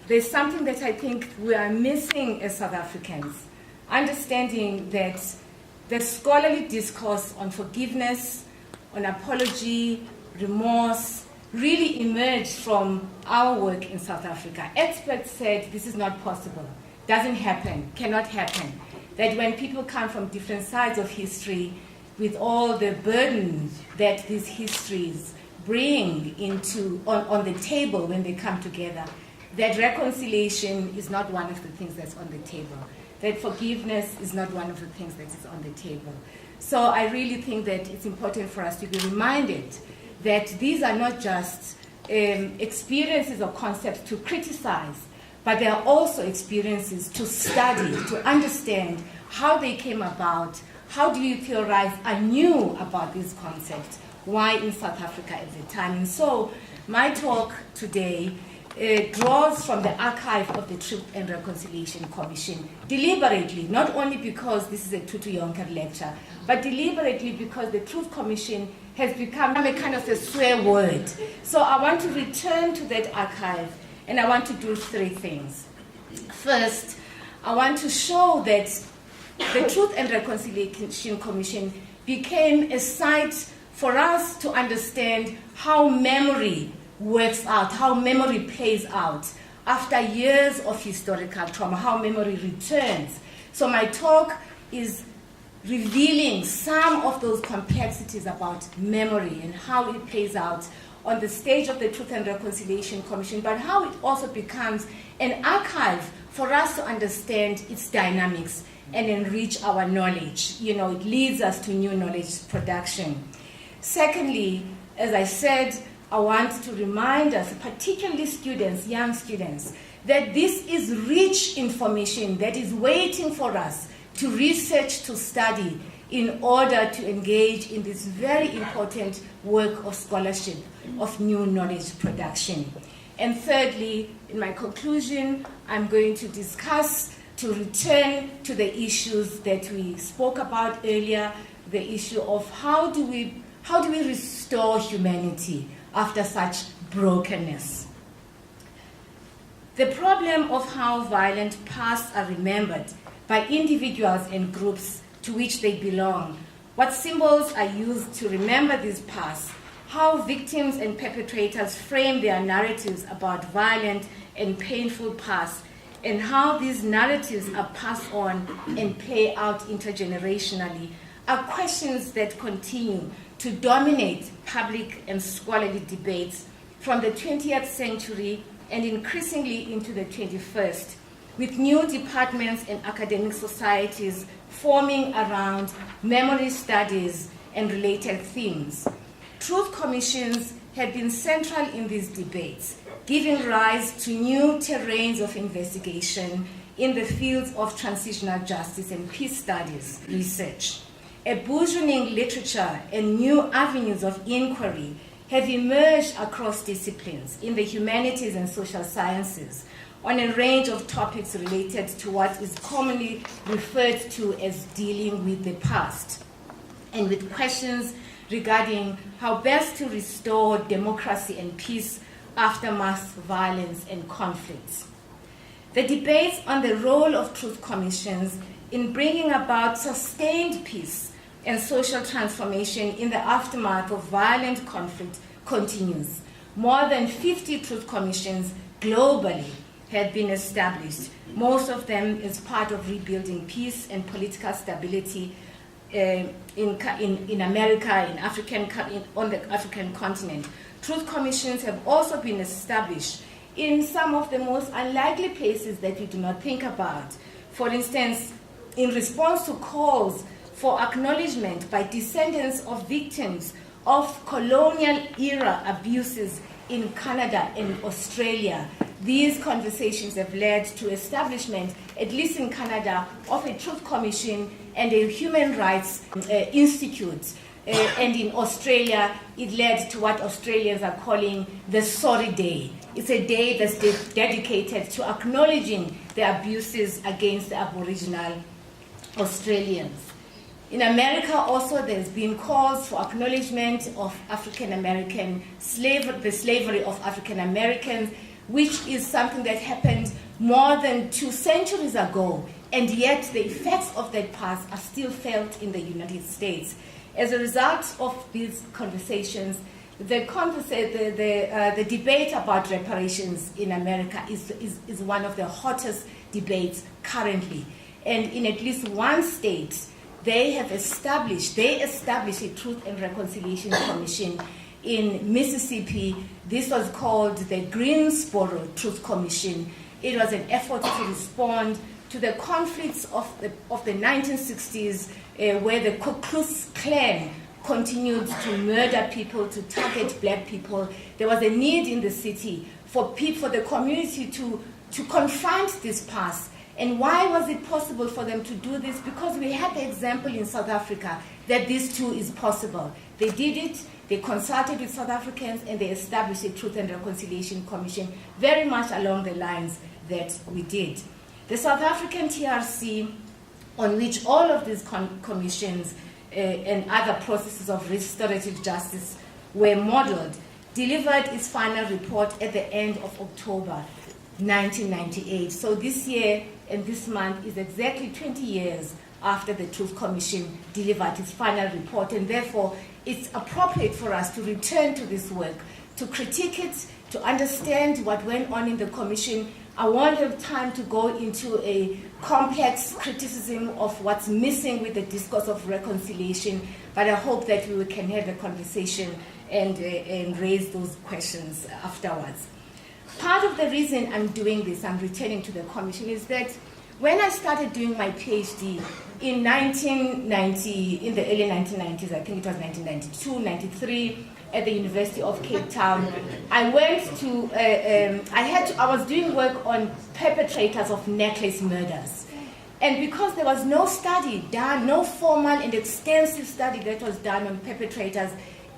There's something that I think we are missing as South Africans, understanding that the scholarly discourse on forgiveness, on apology, remorse, really emerged from our work in South Africa. Experts said this is not possible, doesn't happen, cannot happen. That when people come from different sides of history, with all the burden that these histories bring on the table when they come together, that reconciliation is not one of the things that's on the table, that forgiveness is not one of the things that is on the table. So I really think that it's important for us to be reminded that these are not just experiences or concepts to criticize, but they are also experiences to study, to understand how they came about, how do you theorize anew about these concepts, why in South Africa at the time. And so my talk today draws from the archive of the Truth and Reconciliation Commission, deliberately, not only because this is a Tutu-Jonker lecture, but deliberately because the Truth Commission has become a kind of a swear word. So I want to return to that archive, and I want to do three things. First, I want to show that the Truth and Reconciliation Commission became a site for us to understand how memory works out, how memory plays out after years of historical trauma, how memory returns. So my talk is revealing some of those complexities about memory and how it plays out on the stage of the Truth and Reconciliation Commission, but how it also becomes an archive for us to understand its dynamics and enrich our knowledge. You know, it leads us to new knowledge production. Secondly, as I said, I want to remind us, particularly students, young students, that this is rich information that is waiting for us to research, to study, in order to engage in this very important work of scholarship, of new knowledge production. And thirdly, in my conclusion, I'm going to discuss, to return to the issues that we spoke about earlier, the issue of how do we restore humanity after such brokenness. The problem of how violent pasts are remembered by individuals and groups to which they belong, what symbols are used to remember these pasts, how victims and perpetrators frame their narratives about violent and painful pasts, and how these narratives are passed on and play out intergenerationally are questions that continue to dominate public and scholarly debates from the 20th century and increasingly into the 21st, with new departments and academic societies forming around memory studies and related themes. Truth commissions have been central in these debates, giving rise to new terrains of investigation in the fields of transitional justice and peace studies research. A burgeoning literature and new avenues of inquiry have emerged across disciplines in the humanities and social sciences on a range of topics related to what is commonly referred to as dealing with the past, and with questions regarding how best to restore democracy and peace after mass violence and conflicts. The debates on the role of truth commissions in bringing about sustained peace and social transformation in the aftermath of violent conflict continues. More than 50 truth commissions globally have been established, most of them as part of rebuilding peace and political stability in America, on the African continent. Truth commissions have also been established in some of the most unlikely places that we do not think about. For instance, in response to calls for acknowledgement by descendants of victims of colonial-era abuses in Canada and Australia. These conversations have led to establishment, at least in Canada, of a Truth Commission and a Human Rights Institute. And in Australia, it led to what Australians are calling the Sorry Day. It's a day that's dedicated to acknowledging the abuses against the Aboriginal Australians. In America also, there's been calls for acknowledgement of African American slavery, the slavery of African Americans, which is something that happened more than 2 centuries ago, and yet the effects of that past are still felt in the United States. As a result of these conversations, the debate about reparations in America is one of the hottest debates currently. And in at least one state, they established a Truth and Reconciliation Commission in Mississippi. This was called the Greensboro Truth Commission. It was an effort to respond to the conflicts of the 1960s, where the Ku Klux Klan continued to murder people, to target black people. There was a need in the city for the community to confront this past. And why was it possible for them to do this? Because we had the example in South Africa that this too is possible. They did it, they consulted with South Africans, and they established a Truth and Reconciliation Commission, very much along the lines that we did. The South African TRC, on which all of these commissions and other processes of restorative justice were modeled, delivered its final report at the end of October 1998. So this year and this month is exactly 20 years after the Truth Commission delivered its final report, and therefore it's appropriate for us to return to this work, to critique it, to understand what went on in the Commission. I won't have time to go into a complex criticism of what's missing with the discourse of reconciliation, but I hope that we can have a conversation and raise those questions afterwards. Part of the reason I'm doing this, I'm returning to the Commission, is that when I started doing my PhD in 1990, in the early 1990s, I think it was 1992, 93, at the University of Cape Town, I was doing work on perpetrators of necklace murders. And because there was no study done, no formal and extensive study that was done on perpetrators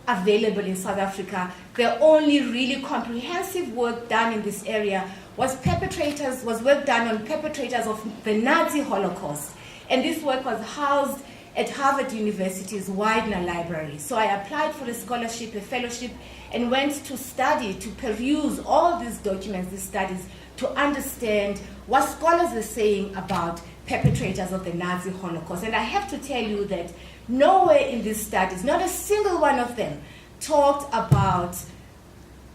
available in South Africa, the only really comprehensive work done in this area was work done on perpetrators of the Nazi Holocaust. And this work was housed at Harvard University's Widener Library. So I applied for a scholarship, a fellowship, and went to study, to peruse all these documents, these studies, to understand what scholars are saying about perpetrators of the Nazi Holocaust. And I have to tell you that nowhere in these studies, not a single one of them, talked about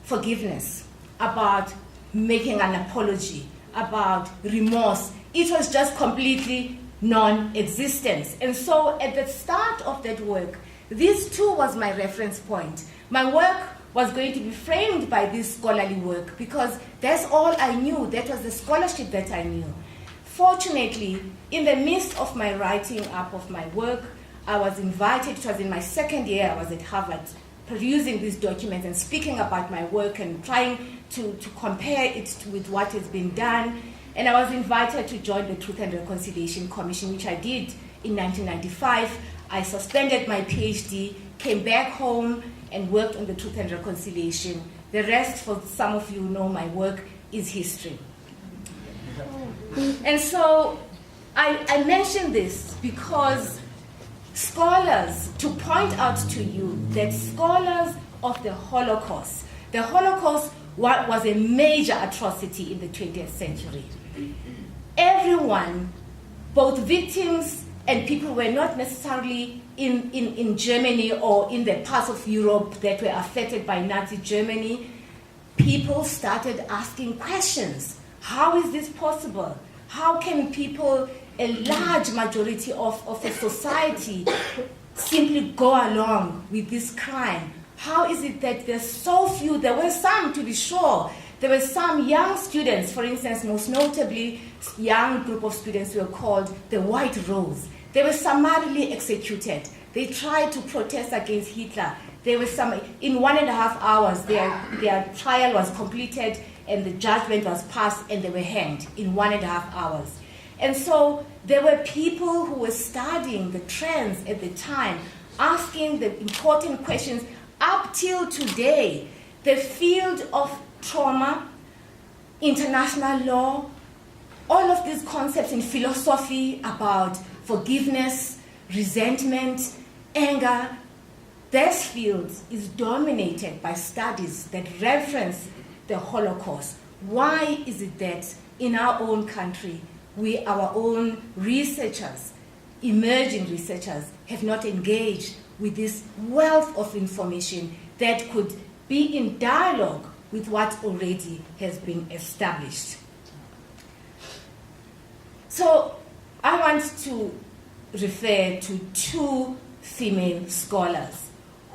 forgiveness, about making an apology, about remorse. It was just completely non-existent. And so at the start of that work, this too was my reference point. My work was going to be framed by this scholarly work because that's all I knew. That was the scholarship that I knew. Fortunately, in the midst of my writing up of my work, I was invited, it was in my second year, I was at Harvard, producing these documents and speaking about my work and trying to compare it with what has been done. And I was invited to join the Truth and Reconciliation Commission, which I did in 1995. I suspended my PhD, came back home, and worked on the Truth and Reconciliation. The rest, for some of you who know my work, is history. And so I mention this because scholars, to point out to you that scholars of the Holocaust was a major atrocity in the 20th century. Everyone, both victims and people, were not necessarily in Germany or in the parts of Europe that were affected by Nazi Germany. People started asking questions. How is this possible? How can people, a large majority of a society, simply go along with this crime? How is it that there's so few? There were some, to be sure. There were some young students, for instance, most notably, young group of students who were called the White Rose. They were summarily executed. They tried to protest against Hitler. There were some, in 1.5 hours, their trial was completed and the judgment was passed and they were hanged in 1.5 hours. And so there were people who were studying the trends at the time, asking the important questions. Up till today, the field of trauma, international law, all of these concepts in philosophy about forgiveness, resentment, anger, this field is dominated by studies that reference the Holocaust. why is it that in our own country, our own researchers, emerging researchers, have not engaged with this wealth of information that could be in dialogue with what already has been established? So I want to refer to two female scholars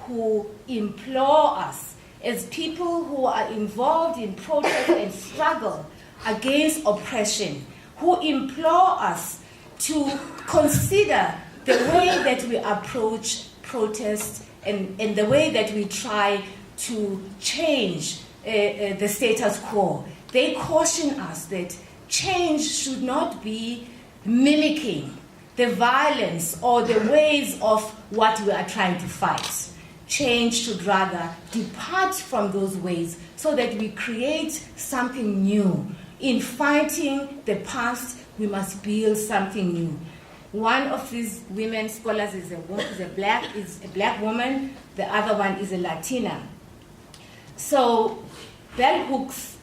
who implore us as people who are involved in protest and struggle against oppression, who implore us to consider the way that we approach protest and the way that we try to change the status quo. They caution us that change should not be mimicking the violence or the ways of what we are trying to fight. Change should rather depart from those ways so that we create something new. In fighting the past, we must build something new. One of these women scholars is a black woman, the other one is a Latina. So Bell Hooks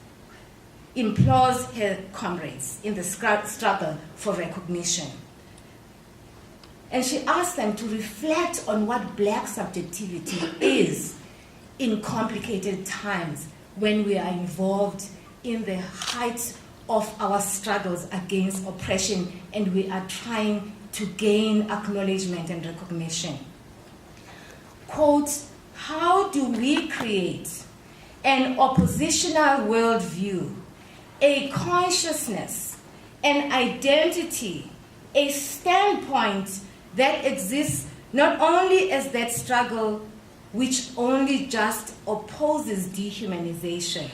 implores her comrades in the struggle for recognition. And she asks them to reflect on what black subjectivity is in complicated times when we are involved in the height of our struggles against oppression and we are trying to gain acknowledgement and recognition. Quote, how do we create an oppositional worldview, a consciousness, an identity, a standpoint that exists not only as that struggle which only just opposes dehumanization,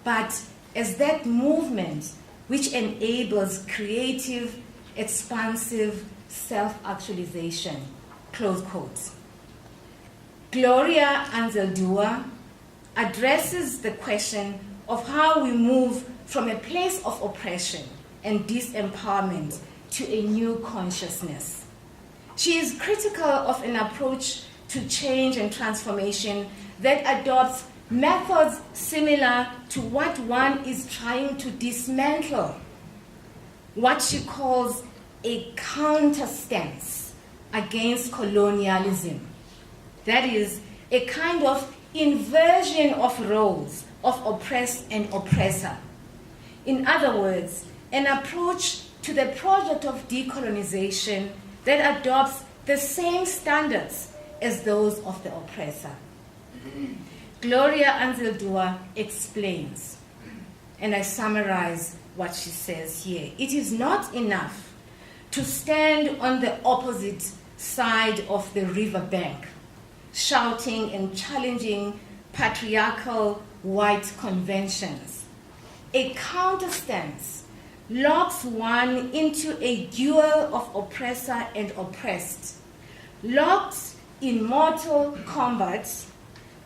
but as that movement which enables creative, expansive self-actualization, close quote. Gloria Anzaldúa addresses the question of how we move from a place of oppression and disempowerment to a new consciousness. She is critical of an approach to change and transformation that adopts methods similar to what one is trying to dismantle, what she calls a counterstance against colonialism. That is, a kind of inversion of roles of oppressed and oppressor. In other words, an approach to the project of decolonization that adopts the same standards as those of the oppressor. Gloria Anzaldúa explains, and I summarize what she says here. It is not enough to stand on the opposite side of the riverbank, shouting and challenging patriarchal white conventions. A counterstance locks one into a duel of oppressor and oppressed. Locked in mortal combat,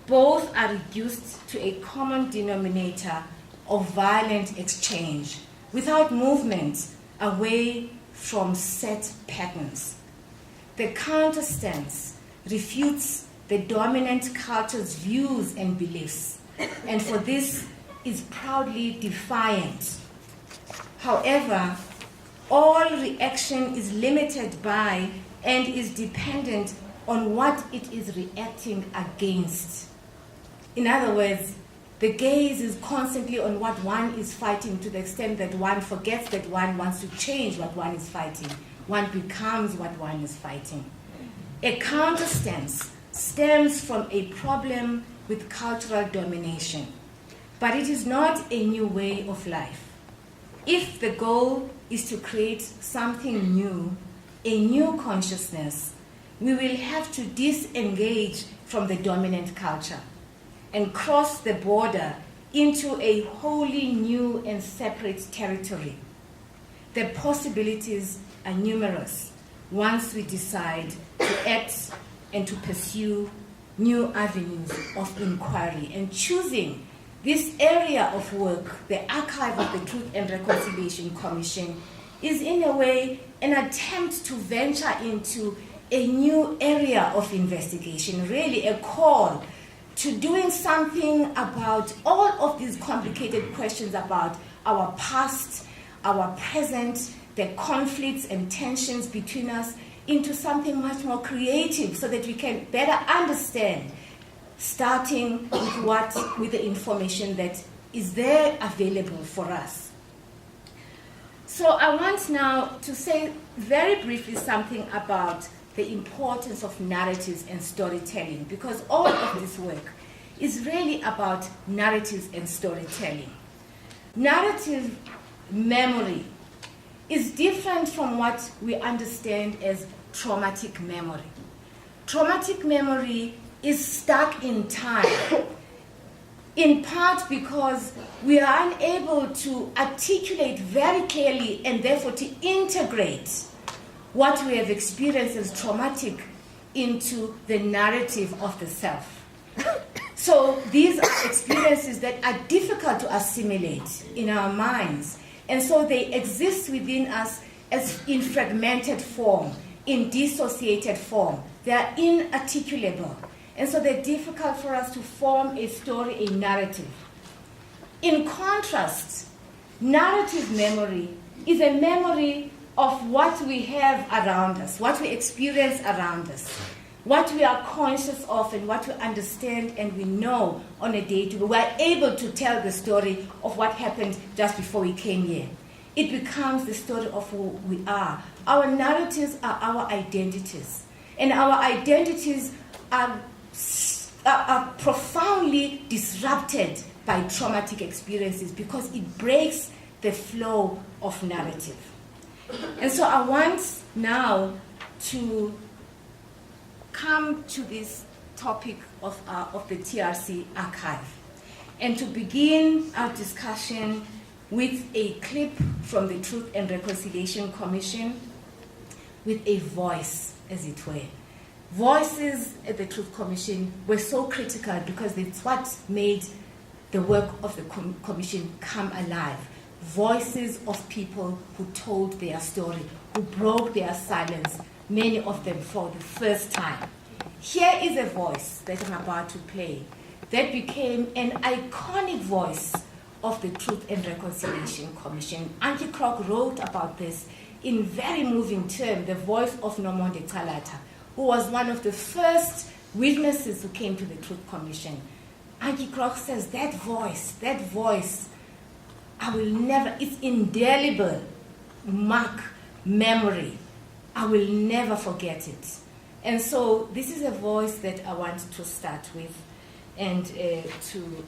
both are reduced to a common denominator of violent exchange without movement away from set patterns. The counterstance refutes the dominant culture's views and beliefs, and for this is proudly defiant. However, all reaction is limited by and is dependent on what it is reacting against. In other words, the gaze is constantly on what one is fighting to the extent that one forgets that one wants to change what one is fighting. One becomes what one is fighting. A counterstance stems from a problem with cultural domination, but it is not a new way of life. If the goal is to create something new, a new consciousness, we will have to disengage from the dominant culture and cross the border into a wholly new and separate territory. The possibilities are numerous once we decide to act and to pursue new avenues of inquiry. And choosing this area of work, the archive of the Truth and Reconciliation Commission, is in a way an attempt to venture into a new area of investigation, really a call to doing something about all of these complicated questions about our past, our present, the conflicts and tensions between us, into something much more creative so that we can better understand, starting with the information that is there available for us. So I want now to say very briefly something about the importance of narratives and storytelling, because all of this work is really about narratives and storytelling. Narrative memory is different from what we understand as traumatic memory. Traumatic memory is stuck in time, in part because we are unable to articulate very clearly and therefore to integrate what we have experienced as traumatic into the narrative of the self. So these are experiences that are difficult to assimilate in our minds, and so they exist within us as in fragmented form, in dissociated form. They are inarticulable, and so they're difficult for us to form a story, a narrative. In contrast, narrative memory is a memory of what we have around us, what we experience around us, what we are conscious of and what we understand and we know on a day-to-day. We're able to tell the story of what happened just before we came here. It becomes the story of who we are. Our narratives are our identities, and our identities are profoundly disrupted by traumatic experiences because it breaks the flow of narrative. And so I want now to come to this topic of the TRC archive and to begin our discussion with a clip from the Truth and Reconciliation Commission, with a voice, as it were. Voices at the Truth Commission were so critical because it's what made the work of the Commission come alive. Voices of people who told their story, who broke their silence, many of them for the first time. Here is a voice that I'm about to play that became an iconic voice of the Truth and Reconciliation Commission. Auntie Croc wrote about this in very moving terms, the voice of Nomonde Talata, who was one of the first witnesses who came to the Truth Commission. Auntie Croc says that voice, I will never, it's indelible mark memory. I will never forget it. And so this is a voice that I want to start with and to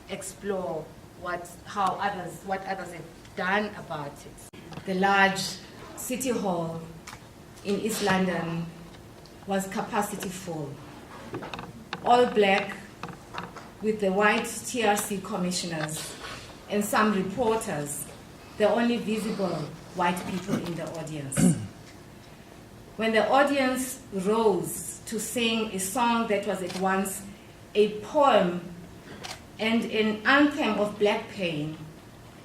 explore what others have done about it. The large city hall in East London was capacity full. All black, with the white TRC commissioners and some reporters, the only visible white people in the audience. When the audience rose to sing a song that was at once a poem and an anthem of black pain,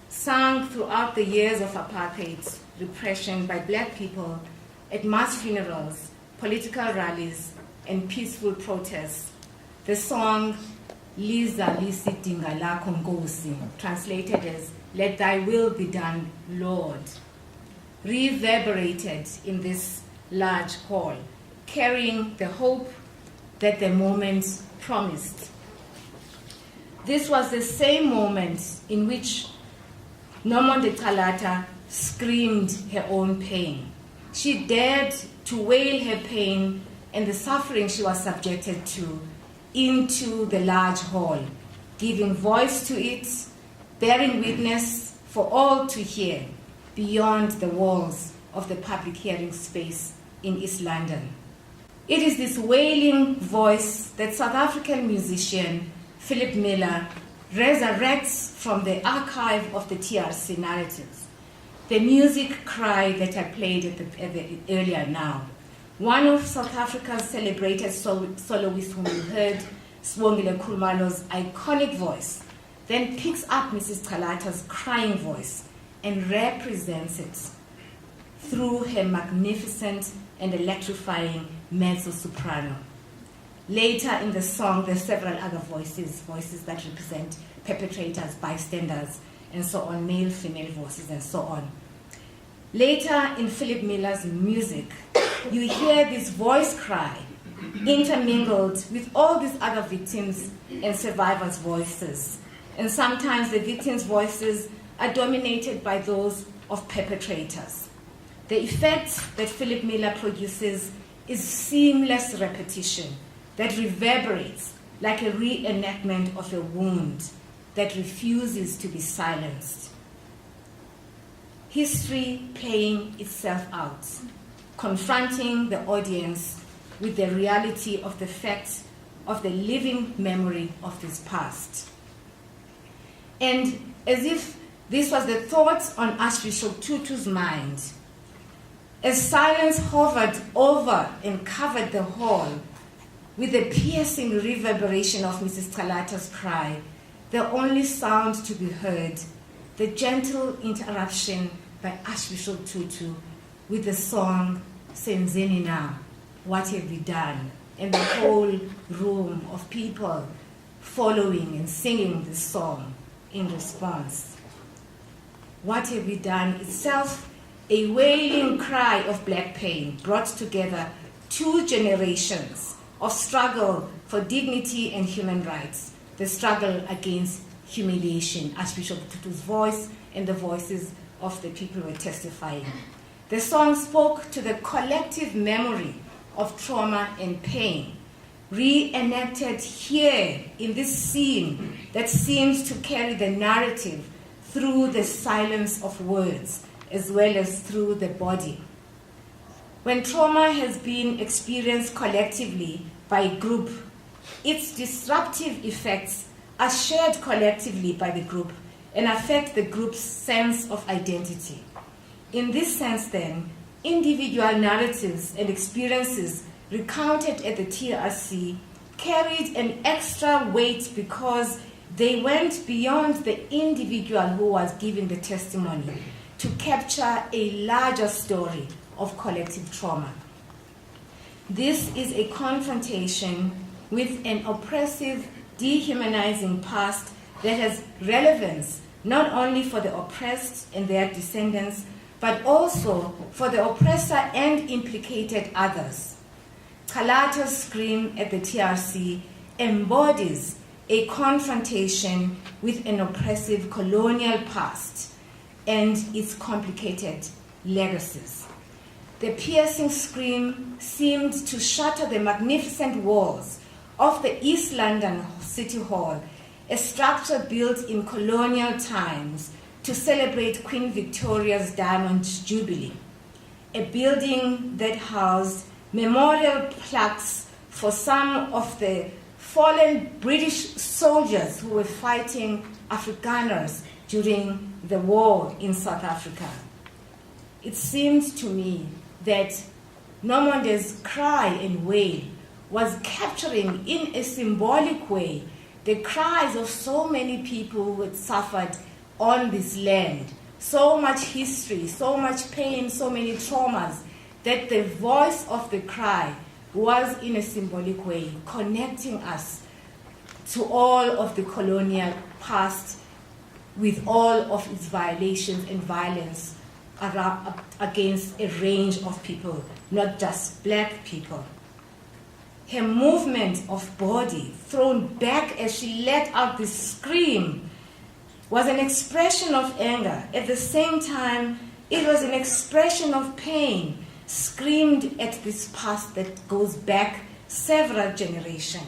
sung throughout the years of apartheid repression by black people at mass funerals, political rallies, and peaceful protests, the song Liza Lisi Dingalako Nkosi, translated as "Let Thy Will Be Done, Lord," reverberated in this large hall, carrying the hope that the moment promised. This was the same moment in which Nomonde Talata screamed her own pain. She dared to wail her pain and the suffering she was subjected to into the large hall, giving voice to it, bearing witness for all to hear beyond the walls of the public hearing space in East London. It is this wailing voice that South African musician Philip Miller resurrects from the archive of the TRC narratives. The music cry that I played earlier now. One of South Africa's celebrated soloists whom you heard, Sibongile Khumalo's iconic voice, then picks up Mrs. Talata's crying voice and represents it through her magnificent and electrifying mezzo-soprano. Later in the song, there's several other voices that represent perpetrators, bystanders, and so on, male, female voices, and so on. Later in Philip Miller's music, you hear this voice cry intermingled with all these other victims' and survivors' voices. And sometimes the victims' voices are dominated by those of perpetrators. The effect that Philip Miller produces is seamless repetition that reverberates like a reenactment of a wound that refuses to be silenced. History playing itself out, confronting the audience with the reality of the fact of the living memory of this past. And as if this was the thought on Archbishop Tutu's mind, as silence hovered over and covered the hall with the piercing reverberation of Mrs. Kalata's cry, the only sound to be heard, the gentle interruption by Archbishop Tutu with the song, Senzeni Na, What Have We Done? And the whole room of people following and singing this song in response. What Have We Done? Itself a wailing cry of black pain brought together 2 generations of struggle for dignity and human rights, the struggle against humiliation, Archbishop Tutu's voice and the voices of the people who were testifying. The song spoke to the collective memory of trauma and pain, reenacted here in this scene that seems to carry the narrative through the silence of words as well as through the body. When trauma has been experienced collectively by a group, its disruptive effects are shared collectively by the group and affect the group's sense of identity. In this sense, then, individual narratives and experiences recounted at the TRC carried an extra weight because they went beyond the individual who was giving the testimony to capture a larger story of collective trauma. This is a confrontation with an oppressive, dehumanizing past that has relevance not only for the oppressed and their descendants, but also for the oppressor and implicated others. Kalata's scream at the TRC embodies a confrontation with an oppressive colonial past and its complicated legacies. The piercing scream seemed to shatter the magnificent walls of the East London City Hall, a structure built in colonial times to celebrate Queen Victoria's Diamond Jubilee, a building that housed memorial plaques for some of the fallen British soldiers who were fighting Afrikaners during the war in South Africa. It seemed to me that Nomonde's cry and wail was capturing in a symbolic way the cries of so many people who had suffered on this land, so much history, so much pain, so many traumas, that the voice of the cry was in a symbolic way connecting us to all of the colonial past with all of its violations and violence against a range of people, not just black people. Her movement of body thrown back as she let out this scream was an expression of anger. At the same time, it was an expression of pain, screamed at this past that goes back several generations.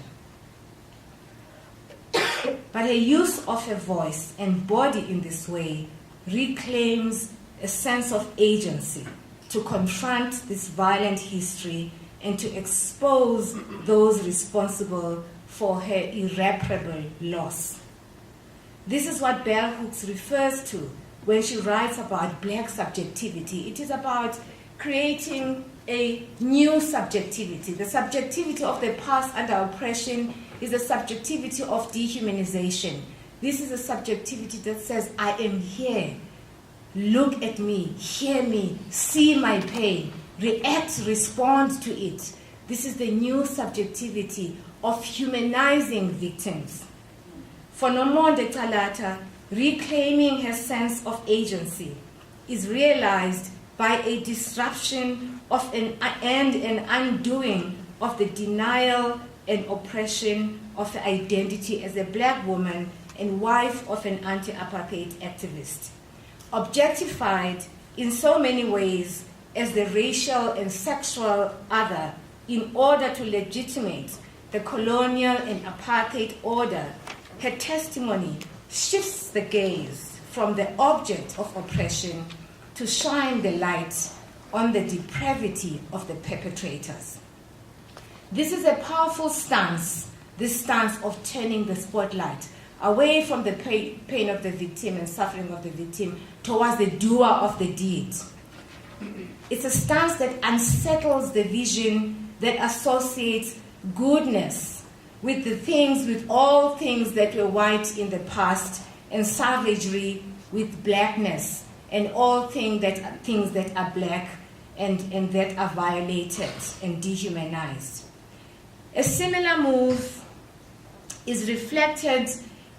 But her use of her voice and body in this way reclaims a sense of agency to confront this violent history and to expose those responsible for her irreparable loss. This is what Bell Hooks refers to when she writes about black subjectivity. It is about creating a new subjectivity. The subjectivity of the past under oppression is the subjectivity of dehumanization. This is a subjectivity that says, I am here. Look at me, hear me, see my pain, react, respond to it. This is the new subjectivity of humanizing victims. For Nomonde Talata, reclaiming her sense of agency is realized by a disruption of and an undoing of the denial and oppression of her identity as a black woman and wife of an anti-apartheid activist. Objectified in so many ways as the racial and sexual other in order to legitimate the colonial and apartheid order, her testimony shifts the gaze from the object of oppression to shine the light on the depravity of the perpetrators. This is a powerful stance, this stance of turning the spotlight away from the pain of the victim and suffering of the victim towards the doer of the deed. It's a stance that unsettles the vision that associates goodness with all things that were white in the past, and savagery with blackness, and all things that are black and that are violated and dehumanized. A similar move is reflected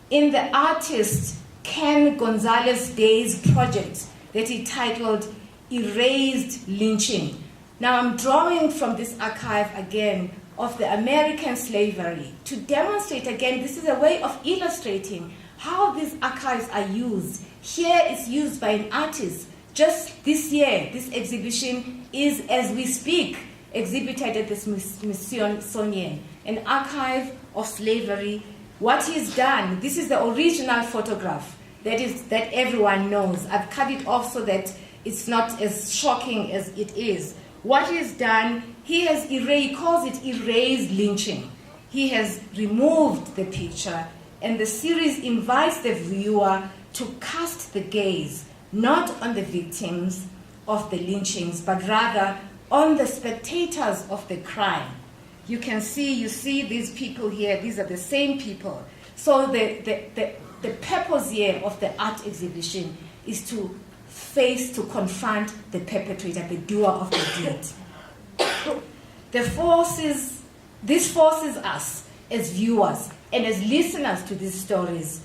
in the artist Ken Gonzalez Day's project that he titled Erased Lynching. Now I'm drawing from this archive again of the American slavery to demonstrate again, this is a way of illustrating how these archives are used. Here it's used by an artist. Just this year, this exhibition is, as we speak, exhibited at the Smithsonian, an archive of slavery. What he's done, this is the original photograph that everyone knows. I've cut it off so that it's not as shocking as it is. What he's done, he calls it erased lynching. He has removed the picture, and the series invites the viewer to cast the gaze not on the victims of the lynchings, but rather on the spectators of the crime. You see these people here, these are the same people. So the purpose here of the art exhibition is to confront the perpetrator, the doer of the deed. This forces us as viewers and as listeners to these stories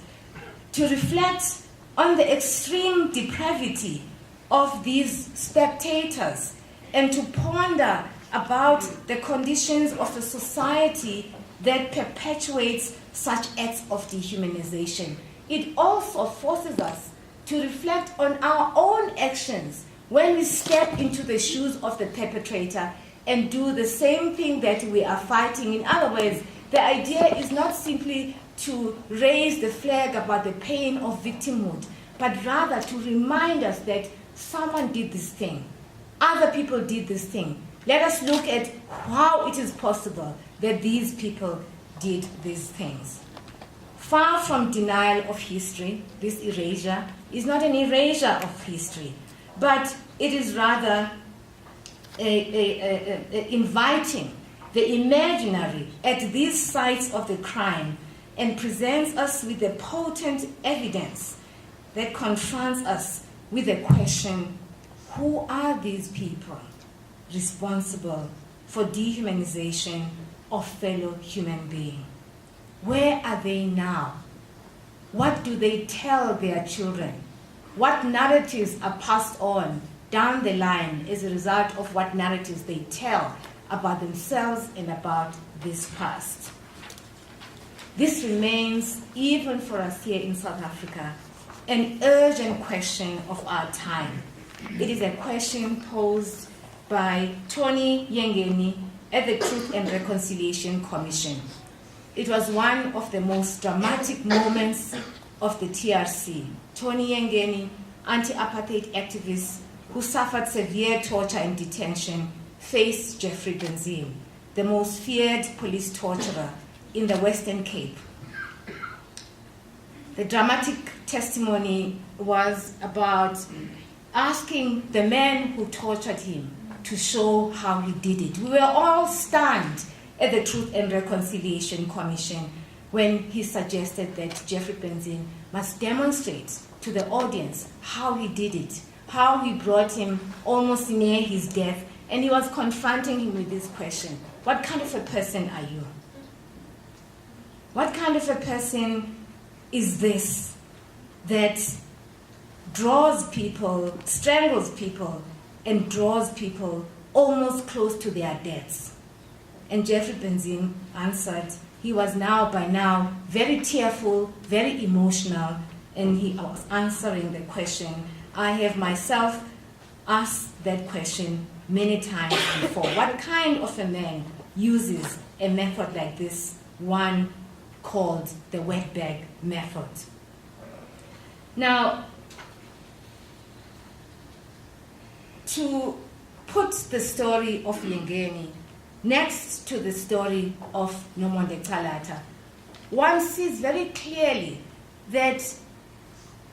to reflect on the extreme depravity of these spectators and to ponder about the conditions of a society that perpetuates such acts of dehumanization. It also forces us to reflect on our own actions when we step into the shoes of the perpetrator and do the same thing that we are fighting. In other words, the idea is not simply to raise the flag about the pain of victimhood, but rather to remind us that someone did this thing, other people did this thing. Let us look at how it is possible that these people did these things. Far from denial of history, this erasure is not an erasure of history, but it is rather inviting the imaginary at these sites of the crime and presents us with the potent evidence that confronts us with the question, who are these people responsible for dehumanization of fellow human beings? Where are they now? What do they tell their children? What narratives are passed on down the line as a result of what narratives they tell about themselves and about this past? This remains, even for us here in South Africa, an urgent question of our time. It is a question posed by Tony Yengeni at the Truth and Reconciliation Commission. It was one of the most dramatic moments of the TRC. Tony Yengeni, anti-apartheid activist who suffered severe torture and detention, faced Jeffrey Benzine, the most feared police torturer in the Western Cape. The dramatic testimony was about asking the man who tortured him to show how he did it. We were all stunned at the Truth and Reconciliation Commission when he suggested that Jeffrey Benzine must demonstrate to the audience how he did it, how he brought him almost near his death, and he was confronting him with this question: what kind of a person are you? What kind of a person is this that draws people, strangles people, and draws people almost close to their deaths? And Jeffrey Benzine answered, he was by now, very tearful, very emotional, and he was answering the question. I have myself asked that question many times before. What kind of a man uses a method like this, one called the wetbag method? Now, to put the story of Yengeni next to the story of Nomonde Kalata, one sees very clearly that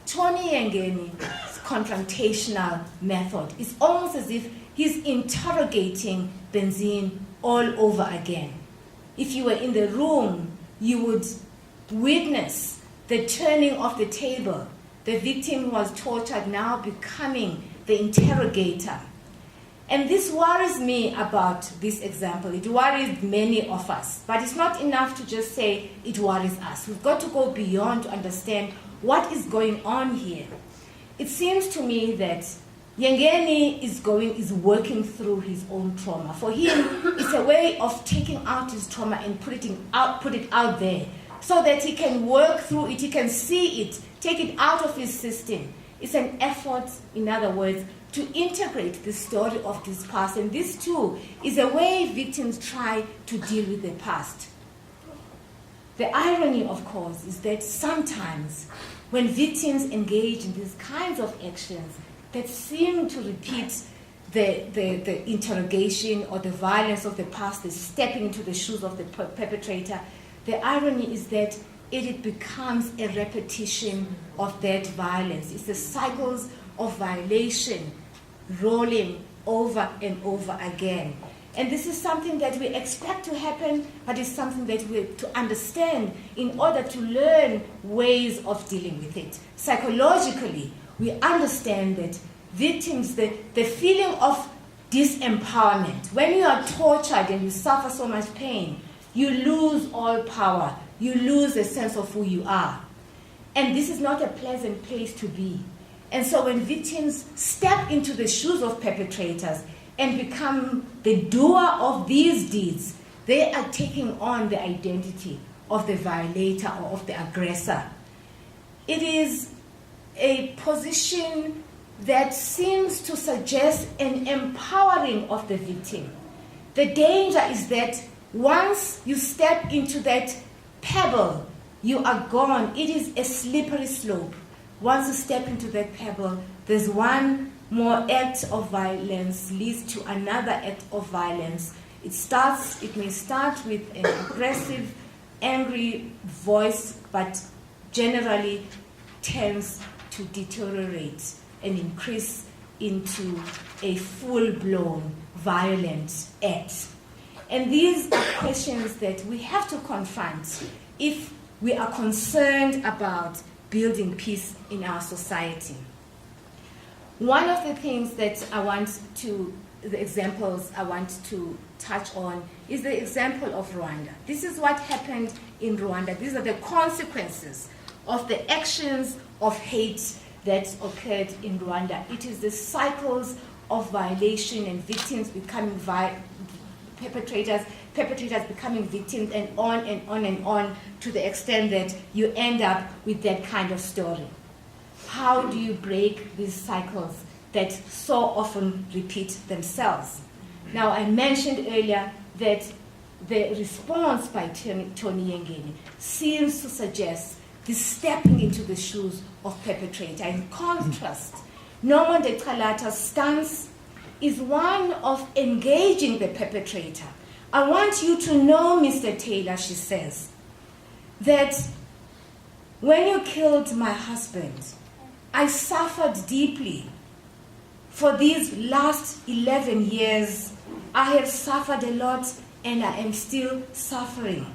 Tony Yengeni's confrontational method is almost as if he's interrogating Benzine all over again. If you were in the room, you would witness the turning of the table. The victim was tortured, now becoming the interrogator. And this worries me about this example. It worries many of us. But it's not enough to just say it worries us. We've got to go beyond to understand what is going on here. It seems to me that Yengeni is working through his own trauma. For him, it's a way of taking out his trauma and put it out there so that he can work through it, he can see it, take it out of his system. It's an effort, in other words, to integrate the story of this past. And this, too, is a way victims try to deal with the past. The irony, of course, is that sometimes when victims engage in these kinds of actions that seem to repeat the interrogation or the violence of the past, the stepping into the shoes of the perpetrator, the irony is that it becomes a repetition of that violence. It's the cycles of violation rolling over and over again. And this is something that we expect to happen, but it's something that we have to understand in order to learn ways of dealing with it. Psychologically, we understand that victims, the feeling of disempowerment, when you are tortured and you suffer so much pain, you lose all power. You lose a sense of who you are. And this is not a pleasant place to be. And so when victims step into the shoes of perpetrators and become the doer of these deeds, they are taking on the identity of the violator or of the aggressor. It is a position that seems to suggest an empowering of the victim. The danger is that once you step into that pebble, you are gone. It is a slippery slope. Once you step into that pebble, there's one more act of violence leads to another act of violence. It may start with an aggressive, angry voice, but generally tends to deteriorate and increase into a full-blown violent act. And these are questions that we have to confront if we are concerned about building peace in our society. One of the things that the examples I want to touch on is the example of Rwanda. This is what happened in Rwanda. These are the consequences of the actions of hate that occurred in Rwanda. It is the cycles of violation and victims becoming perpetrators becoming victims, and on and on and on, to the extent that you end up with that kind of story. How do you break these cycles that so often repeat themselves? Now, I mentioned earlier that the response by Tony Yengeni seems to suggest this stepping into the shoes of perpetrator. In contrast, Nomonde Kalata's stance is one of engaging the perpetrator. I want you to know, Mr. Taylor, she says, that when you killed my husband, I suffered deeply. For these last 11 years, I have suffered a lot and I am still suffering.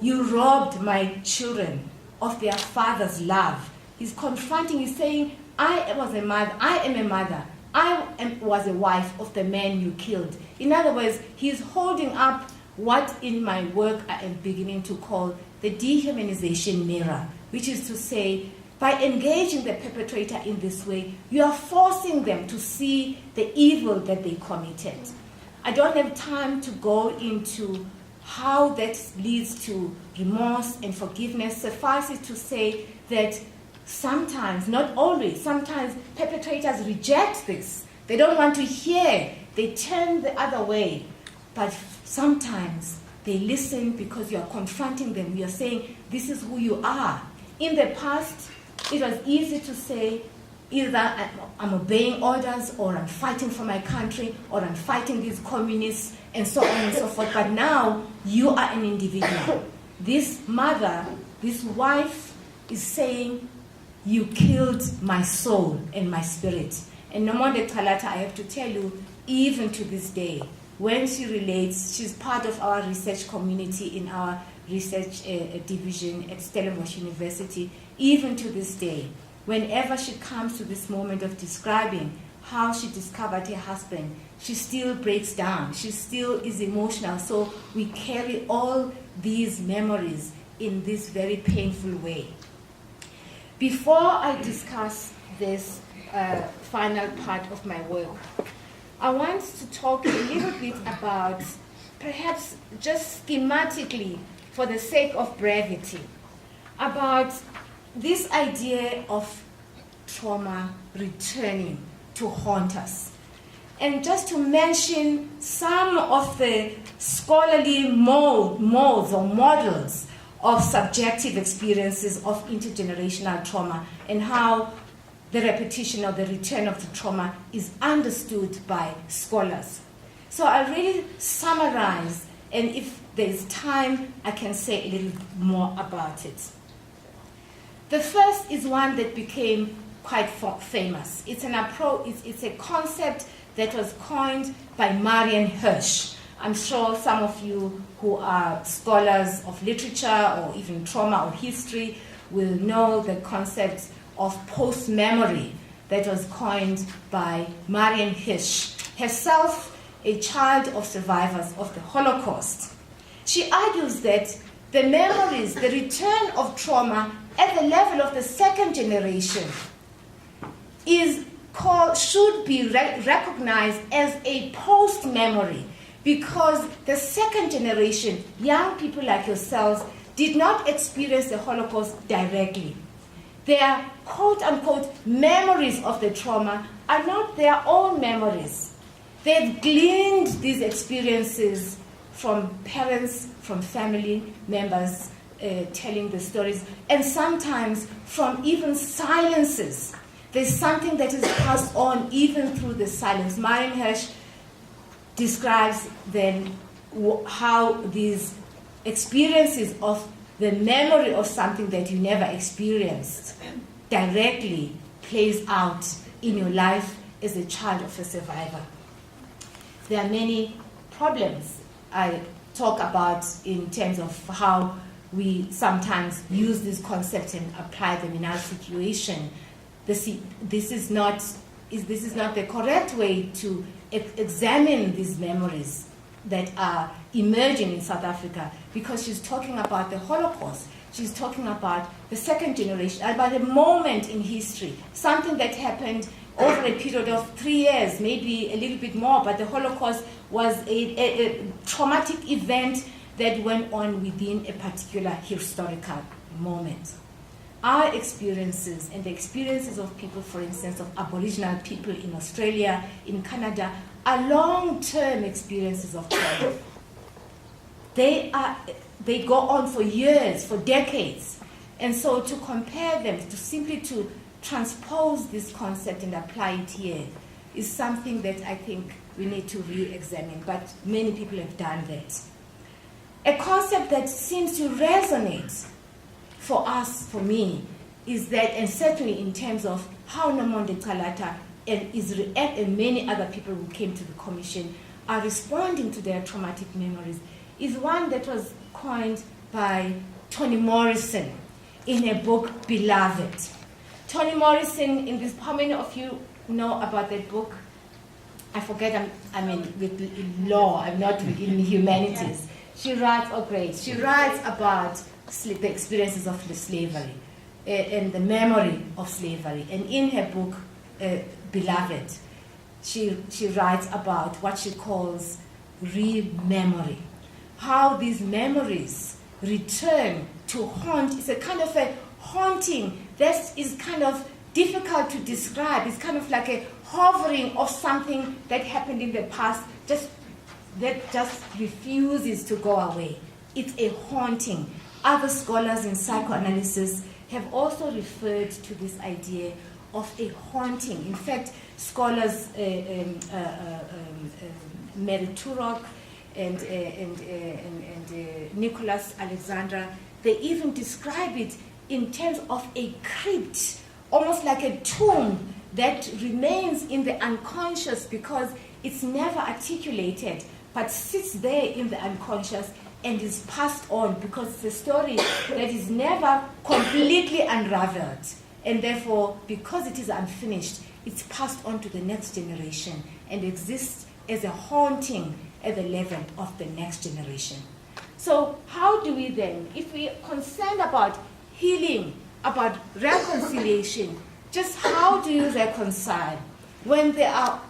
You robbed my children of their father's love. He's confronting, he's saying, I am a mother. I was a wife of the man you killed. In other words, he's holding up what in my work I am beginning to call the dehumanization mirror, which is to say, by engaging the perpetrator in this way, you are forcing them to see the evil that they committed. I don't have time to go into how that leads to remorse and forgiveness. Suffice it to say that sometimes, not always, sometimes perpetrators reject this. They don't want to hear. They turn the other way. But sometimes they listen because you are confronting them. You are saying, this is who you are. In the past, it was easy to say, either I'm obeying orders, or I'm fighting for my country, or I'm fighting these communists, and so on and so forth. But now, you are an individual. This mother, this wife, is saying, you killed my soul and my spirit. And Nomonde Kalata, I have to tell you, even to this day, when she relates, she's part of our research community in our research division at Stellenbosch University. Even to this day, whenever she comes to this moment of describing how she discovered her husband, she still breaks down. She still is emotional. So we carry all these memories in this very painful way. Before I discuss this final part of my work, I want to talk a little bit about, perhaps just schematically, for the sake of brevity, about this idea of trauma returning to haunt us. And just to mention some of the scholarly modes or models of subjective experiences of intergenerational trauma, and how the repetition or the return of the trauma is understood by scholars. So I'll really summarize, and if there's time, I can say a little more about it. The first is one that became quite famous. It's a concept that was coined by Marian Hirsch. I'm sure some of you who are scholars of literature or even trauma or history will know the concept of post-memory that was coined by Marian Hirsch, herself a child of survivors of the Holocaust. She argues that the memories, the return of trauma at the level of the second generation should be recognized as a post-memory, because the second generation, young people like yourselves, did not experience the Holocaust directly. Their quote-unquote memories of the trauma are not their own memories. They've gleaned these experiences from parents, from family members telling the stories, and sometimes from even silences. There's something that is passed on even through the silence. Marian Hirsch describes then how these experiences of the memory of something that you never experienced directly plays out in your life as a child of a survivor. There are many problems I talk about in terms of how we sometimes use these concepts and apply them in our situation. This is not the correct way to examine these memories that are emerging in South Africa, because she's talking about the Holocaust. She's talking about the second generation, about a moment in history, something that happened over a period of 3 years, maybe a little bit more, but the Holocaust was a traumatic event that went on within a particular historical moment. Our experiences and the experiences of people, for instance, of Aboriginal people in Australia, in Canada, are long-term experiences of trauma. They go on for years, for decades. And so to compare them, to transpose this concept and apply it here is something that I think we need to re-examine, but many people have done that. A concept that seems to resonate for us, for me, is that, and certainly in terms of how Nomonde Kalata and many other people who came to the commission are responding to their traumatic memories, is one that was coined by Toni Morrison in a book, Beloved. Toni Morrison, how many of you know about that book? I forget, I'm in with law, I'm not in humanities. She writes, oh great, she writes about the experiences of the slavery and the memory of slavery. And in her book, Beloved, she writes about what she calls re-memory. How these memories return to haunt. It's a kind of a haunting that is kind of difficult to describe. It's kind of like a hovering of something that happened in the past that just refuses to go away. It's a haunting. Other scholars in psychoanalysis have also referred to this idea of a haunting. In fact, scholars Mary Turok and Nicholas Alexandra, they even describe it in terms of a crypt, almost like a tomb that remains in the unconscious because it's never articulated, but sits there in the unconscious and is passed on because it's a story that is never completely unraveled. And therefore, because it is unfinished, it's passed on to the next generation and exists as a haunting at the level of the next generation. So how do we then, if we are concerned about healing, about reconciliation, just how do you reconcile when there are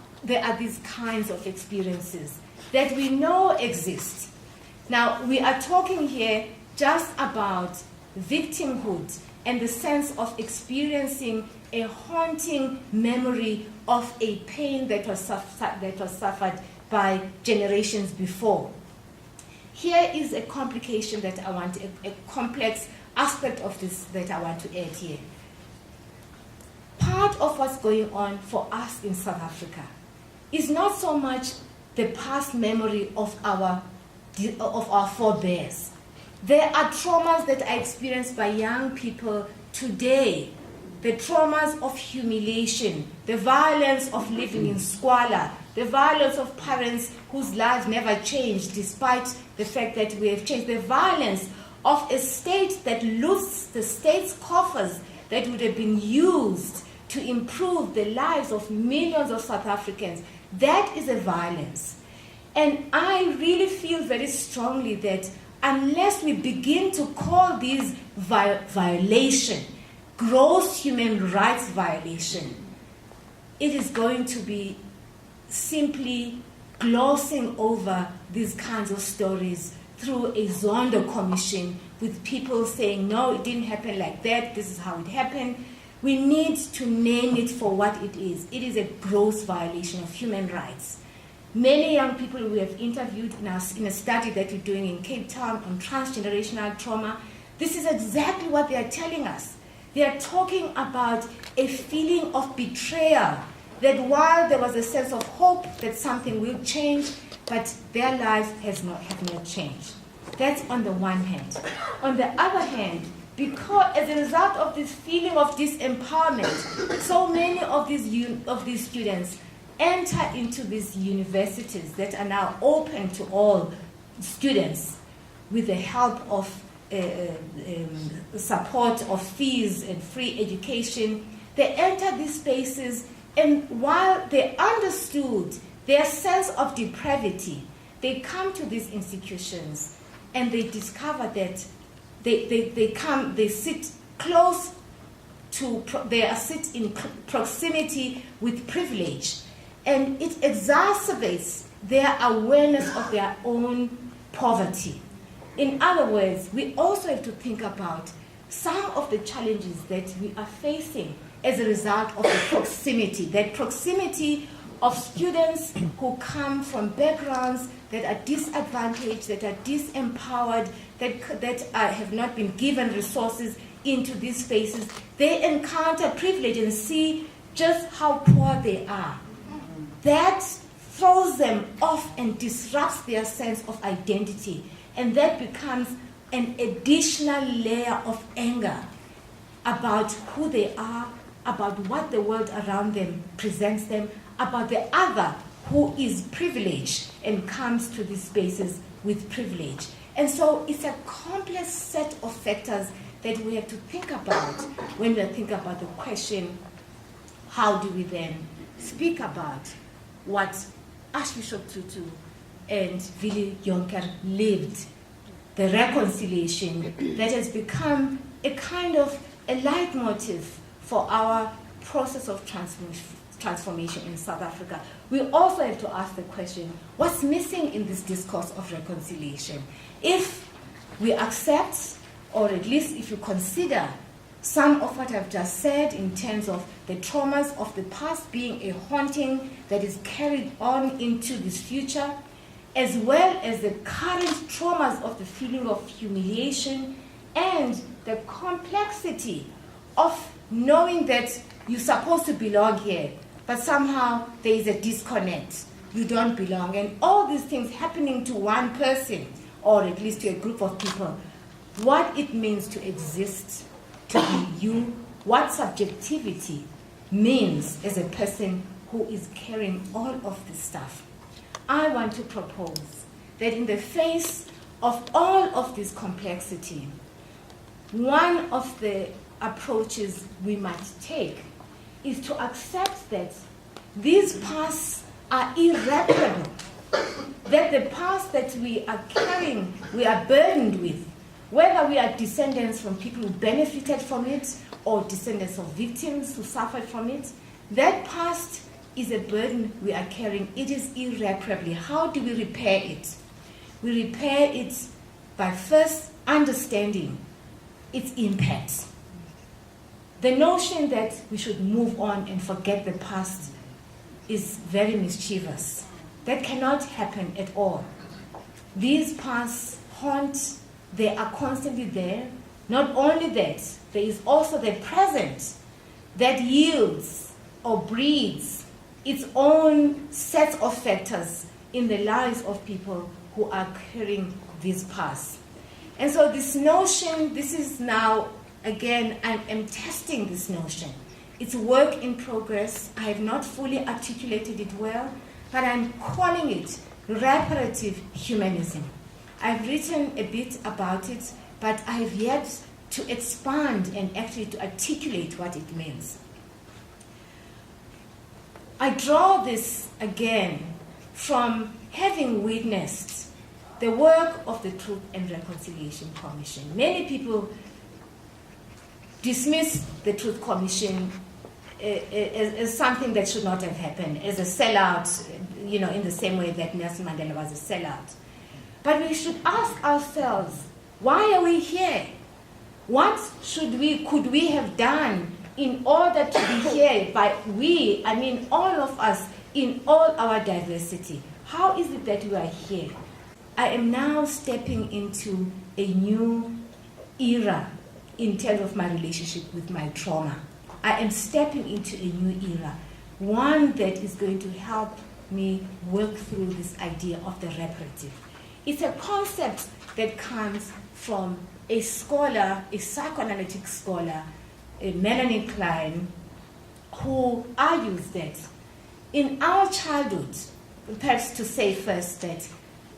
these kinds of experiences that we know exist? Now, we are talking here just about victimhood and the sense of experiencing a haunting memory of a pain that was suffered by generations before. Here is a complication that I want, a complex aspect of this that I want to add here. Part of what's going on for us in South Africa is not so much the past memory of our forebears. There are traumas that are experienced by young people today, the traumas of humiliation, the violence of living in squalor, the violence of parents whose lives never changed despite the fact that we have changed, the violence of a state that loots the state's coffers that would have been used to improve the lives of millions of South Africans. That is a violence. And I really feel very strongly that unless we begin to call these violation, gross human rights violation, it is going to be simply glossing over these kinds of stories through a Zondo commission with people saying, no, it didn't happen like that, this is how it happened. We need to name it for what it is. It is a gross violation of human rights. Many young people we have interviewed in a study that we're doing in Cape Town on transgenerational trauma, this is exactly what they are telling us. They are talking about a feeling of betrayal, that while there was a sense of hope that something will change, but their lives have not changed. That's on the one hand. On the other hand, because as a result of this feeling of disempowerment, so many of these students enter into these universities that are now open to all students with the help of support of fees and free education. They enter these spaces, and while they understood their sense of depravity, they come to these institutions and they discover that they sit close to, they sit in proximity with privilege, and it exacerbates their awareness of their own poverty. In other words, we also have to think about some of the challenges that we are facing as a result of the proximity, that proximity of students who come from backgrounds that are disadvantaged, that are disempowered, that have not been given resources into these spaces. They encounter privilege and see just how poor they are. That throws them off and disrupts their sense of identity. And that becomes an additional layer of anger about who they are, about what the world around them presents them, about the other who is privileged and comes to these spaces with privilege. And so it's a complex set of factors that we have to think about when we think about the question, how do we then speak about what Archbishop Tutu and Tutu-Jonker lived the reconciliation that has become a kind of a leitmotif for our process of transformation in South Africa. We also have to ask the question, what's missing in this discourse of reconciliation? If we accept, or at least if you consider some of what I've just said in terms of the traumas of the past being a haunting that is carried on into this future, as well as the current traumas of the feeling of humiliation and the complexity of knowing that you're supposed to belong here, but somehow there is a disconnect. You don't belong. And all these things happening to one person, or at least to a group of people, what it means to exist, to be you, what subjectivity means as a person who is carrying all of this stuff. I want to propose that in the face of all of this complexity, one of the approaches we must take is to accept that these pasts are irreparable, that the past that we are carrying, we are burdened with, whether we are descendants from people who benefited from it or descendants of victims who suffered from it, that past is a burden we are carrying. It is irreparably. How do we repair it? We repair it by first understanding its impact. The notion that we should move on and forget the past is very mischievous. That cannot happen at all. These pasts haunt, they are constantly there. Not only that, there is also the present that yields or breeds its own set of factors in the lives of people who are carrying these pasts. And so this notion, this is now, again, I'm testing this notion. It's a work in progress. I have not fully articulated it well, but I'm calling it reparative humanism. I've written a bit about it, but I have yet to expand and actually to articulate what it means. I draw this again from having witnessed the work of the Truth and Reconciliation Commission. Many people dismiss the Truth Commission as something that should not have happened, as a sellout, in the same way that Nelson Mandela was a sellout. But we should ask ourselves, why are we here? What could we have done in order to be here? By we, I mean all of us in all our diversity. How is it that we are here? I am now stepping into a new era in terms of my relationship with my trauma. I am stepping into a new era, one that is going to help me work through this idea of the reparative. It's a concept that comes from a scholar, a psychoanalytic scholar, Melanie Klein, who argues that in our childhood, perhaps to say first that,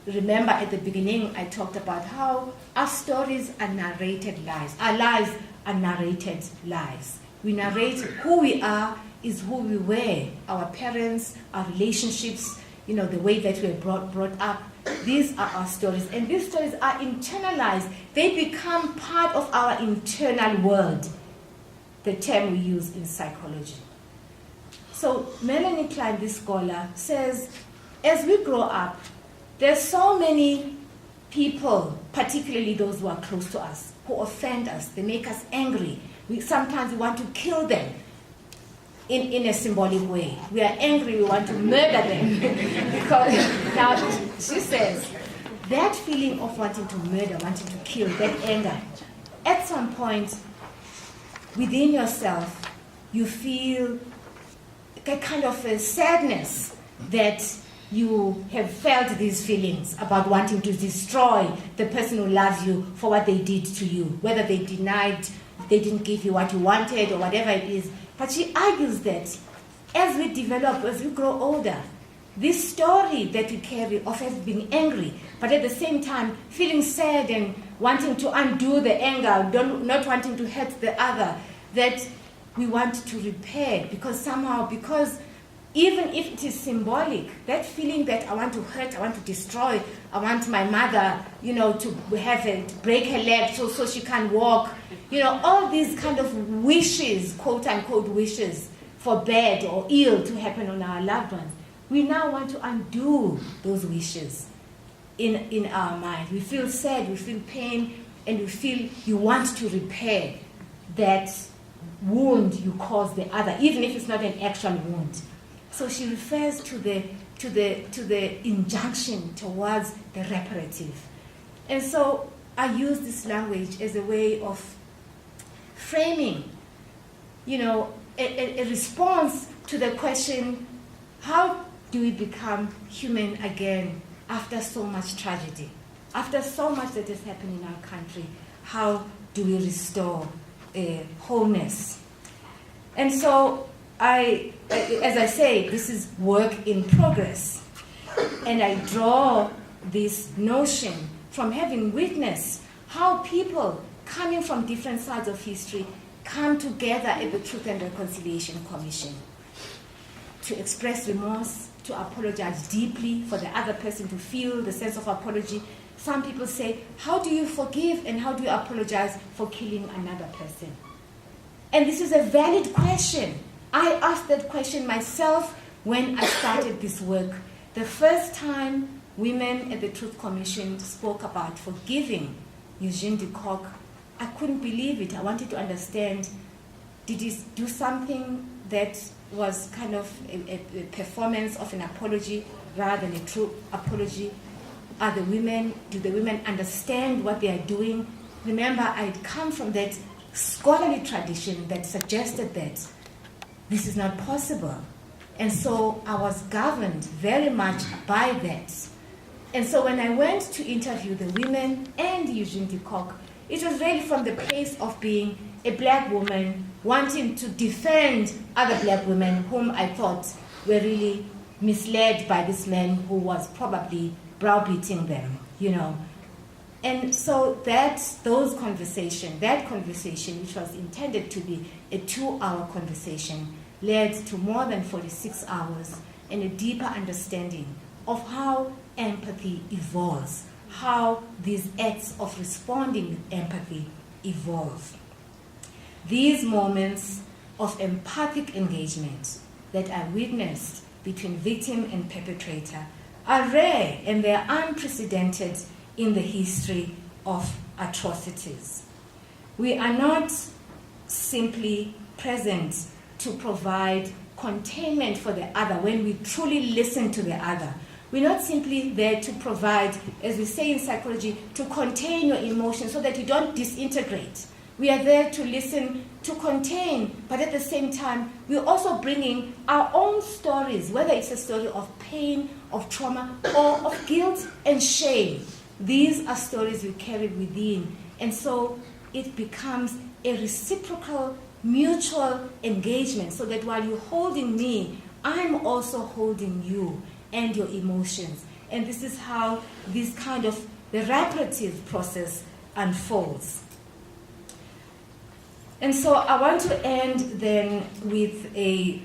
remember at the beginning I talked about how our stories are narrated lives. Our lives are narrated lives. We narrate who we are is who we were, our parents, our relationships, the way that we were brought up. These are our stories, and these stories are internalized. They become part of our internal world, the term we use in psychology. So Melanie Klein, this scholar, says, as we grow up, there's so many people, particularly those who are close to us, who offend us. They make us angry. Sometimes we want to kill them in a symbolic way. We are angry, we want to murder them. Because now she says, that feeling of wanting to murder, wanting to kill, that anger, at some point within yourself, you feel a kind of a sadness that you have felt these feelings about wanting to destroy the person who loves you for what they did to you, whether they denied, they didn't give you what you wanted or whatever it is. But she argues that as we develop, as we grow older, this story that we carry of us being angry, but at the same time feeling sad and wanting to undo the anger, not wanting to hurt the other, that we want to repair, because even if it is symbolic, that feeling that I want to hurt, I want to destroy, I want my mother, to break her leg so she can't walk, all these kind of wishes, quote unquote wishes, for bad or ill to happen on our loved ones. We now want to undo those wishes in our mind. We feel sad, we feel pain, and we feel you want to repair that wound you caused the other, even if it's not an actual wound. So she refers to the injunction towards the reparative. And so I use this language as a way of framing, a response to the question, how do we become human again after so much tragedy? After so much that has happened in our country, how do we restore wholeness? And so as I say, this is work in progress. And I draw this notion from having witnessed how people coming from different sides of history come together at the Truth and Reconciliation Commission to express remorse, to apologize deeply, for the other person to feel the sense of apology. Some people say, how do you forgive and how do you apologize for killing another person? And this is a valid question. I asked that question myself when I started this work. The first time women at the Truth Commission spoke about forgiving Eugene de Kock, I couldn't believe it. I wanted to understand, did he do something that was kind of a performance of an apology rather than a true apology? Do the women understand what they are doing? Remember, I'd come from that scholarly tradition that suggested that this is not possible. And so I was governed very much by that. And so when I went to interview the women and Eugene de Kock, it was really from the place of being a black woman wanting to defend other black women whom I thought were really misled by this man who was probably browbeating them, And so that conversation, which was intended to be a 2-hour conversation, led to more than 46 hours and a deeper understanding of how empathy evolves, how these acts of responding with empathy evolve. These moments of empathic engagement that I witnessed between victim and perpetrator are rare and they are unprecedented in the history of atrocities. We are not simply present to provide containment for the other when we truly listen to the other. We're not simply there to provide, as we say in psychology, to contain your emotions so that you don't disintegrate. We are there to listen, to contain, but at the same time, we're also bringing our own stories, whether it's a story of pain, of trauma, or of guilt and shame. These are stories we carry within, and so it becomes a reciprocal, mutual engagement, so that while you're holding me, I'm also holding you and your emotions. And this is how this kind of the reparative process unfolds. And so I want to end then with a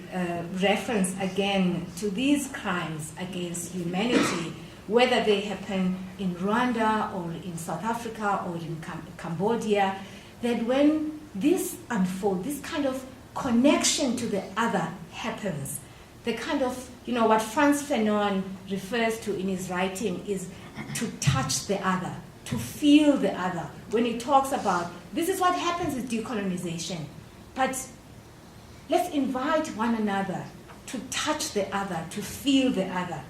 reference again to these crimes against humanity, whether they happen in Rwanda or in South Africa or in Cambodia, that when this unfolds, this kind of connection to the other happens, the kind of, what Frantz Fanon refers to in his writing is to touch the other, to feel the other. When he talks about, this is what happens with decolonization, but let's invite one another to touch the other, to feel the other.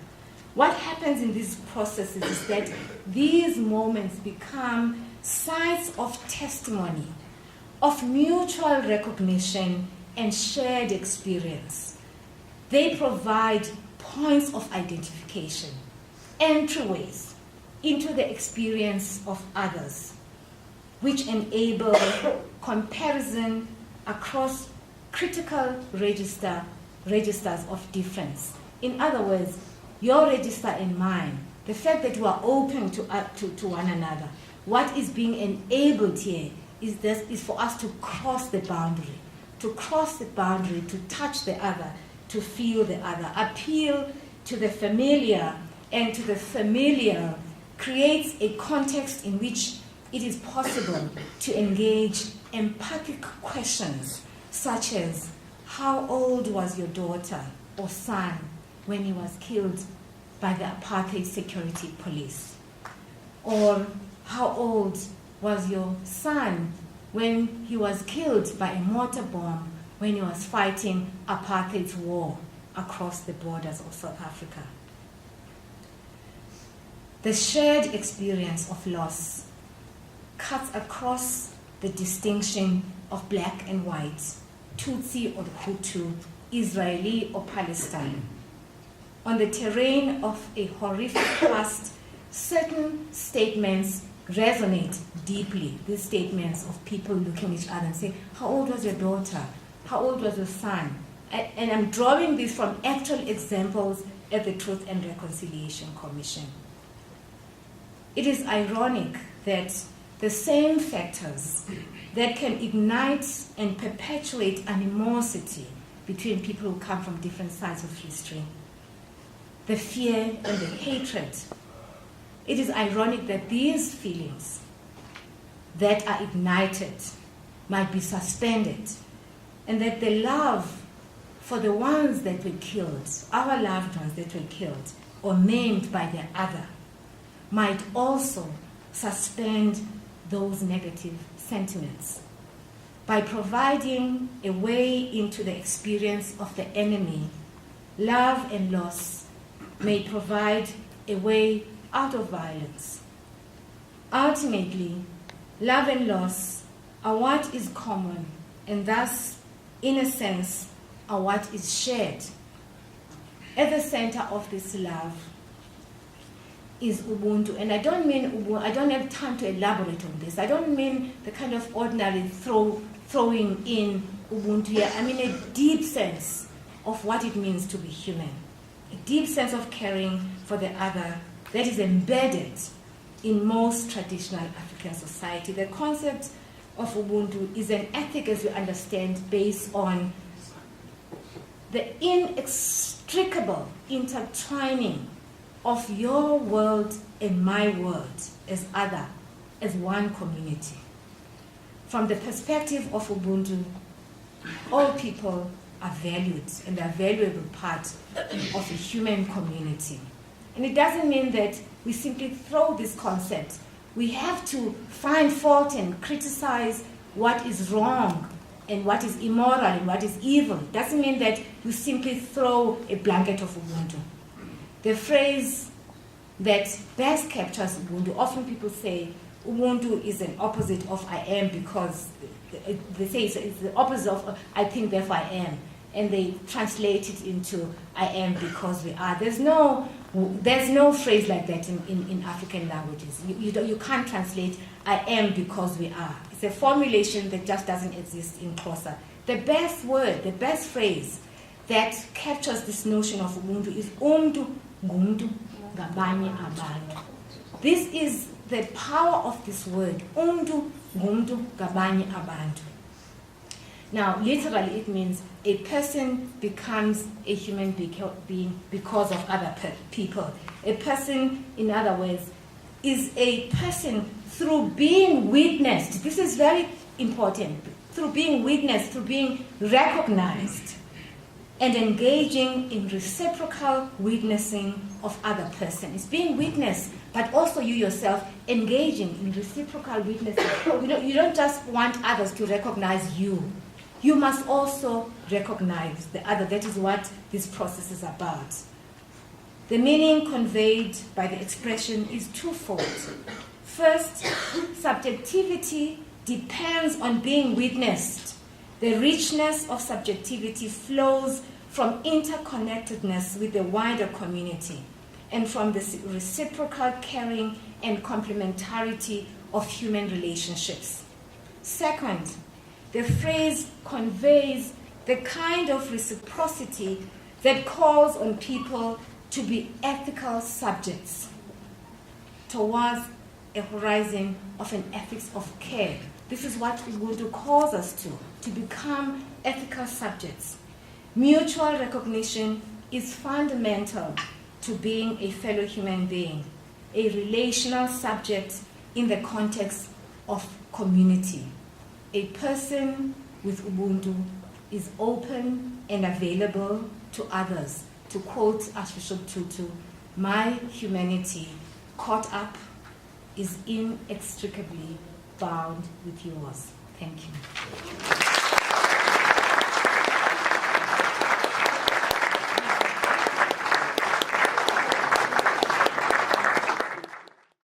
What happens in these processes is that these moments become sites of testimony, of mutual recognition and shared experience. They provide points of identification, entryways into the experience of others, which enable comparison across critical registers of difference. In other words, your register and mine, the fact that we are open to one another, what is being enabled here is for us to cross the boundary, to touch the other, to feel the other. Appeal to the familiar and to the familiar creates a context in which it is possible to engage empathic questions such as, how old was your daughter or son when he was killed by the apartheid security police? Or how old was your son when he was killed by a mortar bomb when he was fighting apartheid's war across the borders of South Africa? The shared experience of loss cuts across the distinction of black and white, Tutsi or Hutu, Israeli or Palestine. On the terrain of a horrific past, certain statements resonate deeply. These statements of people looking at each other and saying, how old was your daughter? How old was your son? And I'm drawing this from actual examples at the Truth and Reconciliation Commission. It is ironic that the same factors that can ignite and perpetuate animosity between people who come from different sides of history, the fear and the hatred, it is ironic that these feelings that are ignited might be suspended, and that the love for the ones that were killed, our loved ones that were killed or maimed by their other, might also suspend those negative sentiments. By providing a way into the experience of the enemy, love and loss may provide a way out of violence. Ultimately, love and loss are what is common, and thus, in a sense, are what is shared. At the center of this love is Ubuntu. And I don't mean Ubuntu, I don't have time to elaborate on this. I don't mean the kind of ordinary throwing in Ubuntu here. I mean a deep sense of what it means to be human. A deep sense of caring for the other that is embedded in most traditional African society. The concept of Ubuntu is an ethic, as we understand, based on the inextricable intertwining of your world and my world as other, as one community. From the perspective of Ubuntu, all people are valued and are a valuable part of a human community. And it doesn't mean that we simply throw this concept. We have to find fault and criticize what is wrong and what is immoral and what is evil. It doesn't mean that we simply throw a blanket of Ubuntu. The phrase that best captures Ubuntu, often people say Ubuntu is an opposite of I am, because they say it's the opposite of I think therefore I am, and they translate it into I am because we are. There's no phrase like that in African languages. You can't translate I am because we are. It's a formulation that just doesn't exist in Xhosa. The best word, the best phrase that captures this notion of Ubuntu is umntu ngumntu ngabanye abantu. This is the power of this word, umntu ngumntu ngabanye abantu. Now, literally, it means a person becomes a human being because of other people. A person, in other words, is a person through being witnessed. This is very important. Through being witnessed, through being recognized, and engaging in reciprocal witnessing of other persons. It's being witnessed, but also you yourself engaging in reciprocal witnessing. You don't just want others to recognize you. You must also recognize the other. That is what this process is about. The meaning conveyed by the expression is twofold. First, subjectivity depends on being witnessed. The richness of subjectivity flows from interconnectedness with the wider community and from the reciprocal caring and complementarity of human relationships. Second, the phrase conveys the kind of reciprocity that calls on people to be ethical subjects towards a horizon of an ethics of care. This is what Ubuntu calls us to become ethical subjects. Mutual recognition is fundamental to being a fellow human being, a relational subject in the context of community. A person with Ubuntu is open and available to others. To quote Archbishop Tutu, "My humanity caught up is inextricably bound with yours." Thank you.